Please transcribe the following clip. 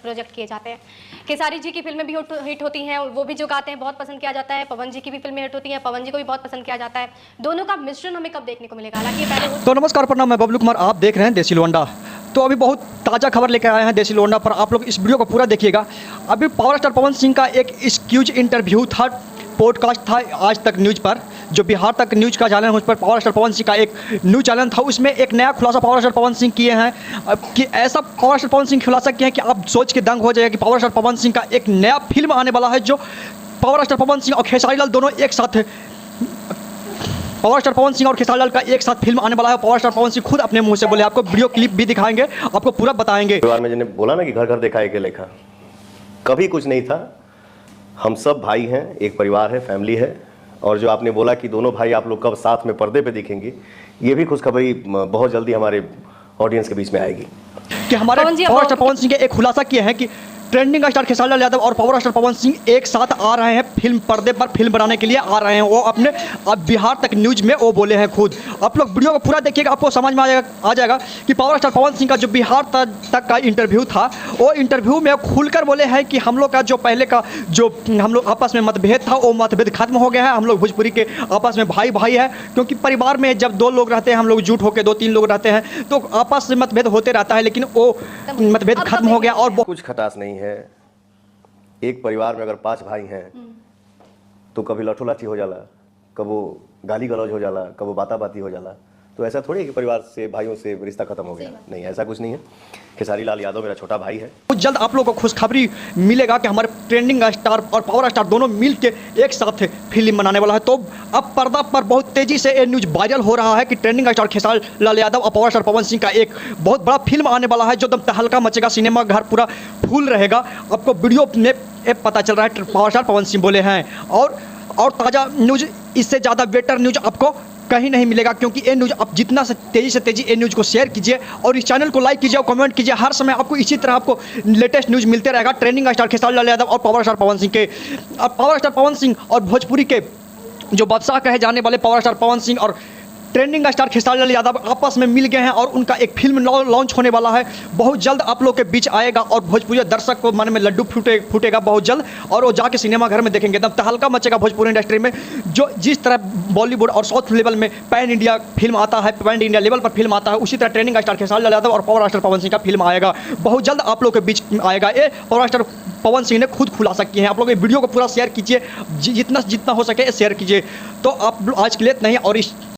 Project किए जाते हैं। खेसारी जी की फिल्में भी हिट होती हैं, वो भी जो गाते हैं बहुत पसंद किया जाता है। पवन जी की भी फिल्में हिट होती हैं, पवन जी को भी बहुत पसंद किया जाता है। दोनों का मिश्रण हमें कब देखने को मिलेगा? हालांकि पहले तो नमस्कार, प्रणाम, मैं बबलू कुमार, आप देख रहे हैं देसी लोंडा। तो अभी बहुत ताज़ा खबर लेकर आए हैं देसी लोंडा पर, आप लोग इस वीडियो को पूरा देखिएगा। अभी पावर स्टार पवन सिंह का एक एक्सक्यूज इंटरव्यू था, पॉडकास्ट था आज तक न्यूज़ पर, जो बिहार तक न्यूज़ का चैनल है उस पर पावर स्टार पवन सिंह का एक न्यूज़ चैनल था। उसमें एक नया खुलासा पावर स्टार पवन सिंह किए हैं कि ऐसा पावर स्टार पवन सिंह खुलासा किए हैं कि आप सोच के दंग हो जाएगा कि पावर स्टार पवन सिंह का एक नया फिल्म आने वाला है, जो पावर स्टार पवन सिंह और खेसारी लाल दोनों एक साथ पावर स्टार पवन सिंह और खेसारी लाल का एक साथ फिल्म आने वाला है। पावर स्टार पवन सिंह खुद अपने मुंह से बोले, आपको वीडियो क्लिप भी दिखाएंगे, आपको पूरा बताएंगे। परिवार में जिन्हें बोला ना कि घर घर देखा एक लेखा, कभी कुछ नहीं था। हम सब भाई हैं, एक परिवार है, फैमिली है। और जो आपने बोला कि दोनों भाई आप लोग कब साथ में पर्दे पे दिखेंगे, ये भी खुशखबरी बहुत जल्दी हमारे ऑडियंस के बीच में आएगी कि हमारे पावर स्टार पवन सिंह के एक खुलासा किए हैं कि ट्रेंडिंग स्टार खेसारी लाल यादव और पावर स्टार पवन सिंह एक साथ आ रहे हैं, फिल्म पर्दे पर फिल्म बनाने के लिए आ रहे हैं। वो अपने अब बिहार तक न्यूज़ में वो बोले हैं खुद। आप लोग वीडियो को पूरा देखिएगा, आपको समझ में आ जाएगा कि पावर स्टार पवन सिंह का जो बिहार तक का इंटरव्यू था, वो इंटरव्यू में खुलकर बोले हैं कि हम लोग का जो पहले का जो हम लोग आपस में मतभेद था, वो मतभेद खत्म हो गया है। हम लोग भोजपुरी के आपस में भाई भाई है, क्योंकि परिवार में जब दो लोग रहते हैं, हम लोग जुट होकर 2-3 लोग रहते हैं, तो आपस में मतभेद होते रहता है, लेकिन वो मतभेद खत्म हो गया। और कुछ खटास नहीं है। एक परिवार में अगर 5 भाई हैं तो कभी लठोलाठी हो जाला, कबो गाली गलौज हो जाला, कबो बाता बाती हो जाला। तो ऐसा थोड़ी है कि परिवार से भाइयों से रिश्ता खत्म हो गया, नहीं, ऐसा कुछ नहीं है। खेसारी लाल यादव मेरा छोटा भाई है। बहुत जल्द आप लोगों को खुशखबरी मिलेगा कि हमारे ट्रेंडिंग स्टार और पावर स्टार दोनों मिल के एक साथ फिल्म बनाने वाला है। तो अब पर्दा पर बहुत तेजी से ये न्यूज़ वायरल हो रहा है कि ट्रेंडिंग स्टार खेसारी लाल यादव और पावर स्टार पवन सिंह का एक बहुत बड़ा फिल्म आने वाला है, जो एकदम तहलका मचेगा, सिनेमा घर पूरा फूल रहेगा। आपको वीडियो में पता चल रहा है पावर स्टार पवन सिंह बोले हैं। और ताज़ा न्यूज़, इससे ज़्यादा बेटर न्यूज़ आपको कहीं नहीं मिलेगा, क्योंकि ये न्यूज़ आप जितना से तेज़ी ये न्यूज़ को शेयर कीजिए और इस चैनल को लाइक कीजिए और कमेंट कीजिए। हर समय आपको इसी तरह आपको लेटेस्ट न्यूज़ मिलते रहेगा ट्रेंडिंग स्टार खेसारी लाल यादव और पावर स्टार पवन सिंह के। और पावर स्टार पवन सिंह और भोजपुरी के जो बादशाह कहे जाने वाले पावर स्टार पवन सिंह और ट्रेंडिंग स्टार खेसारी लाल यादव आपस में मिल गए हैं और उनका एक फिल्म लॉन्च होने वाला है, बहुत जल्द आप लोग के बीच आएगा। और भोजपुरी दर्शक को मन में लड्डू फूटेगा बहुत जल्द, और वो जाके सिनेमा घर में देखेंगे, तब तहलका मचेगा भोजपुरी इंडस्ट्री में। जो जिस तरह बॉलीवुड और साउथ लेवल में पैन इंडिया फिल्म आता है, पैन इंडिया लेवल पर फिल्म आता है, उसी तरह ट्रेंडिंग स्टार खेसारी लाल यादव और पावर स्टार पवन सिंह का फिल्म आएगा, बहुत जल्द आप लोग के बीच आएगा। ये पावर स्टार पवन सिंह ने खुद खुलासा किए हैं। आप लोग ये वीडियो को पूरा शेयर कीजिए, जितना हो सके शेयर कीजिए। तो आप आज के लिए नहीं, और इस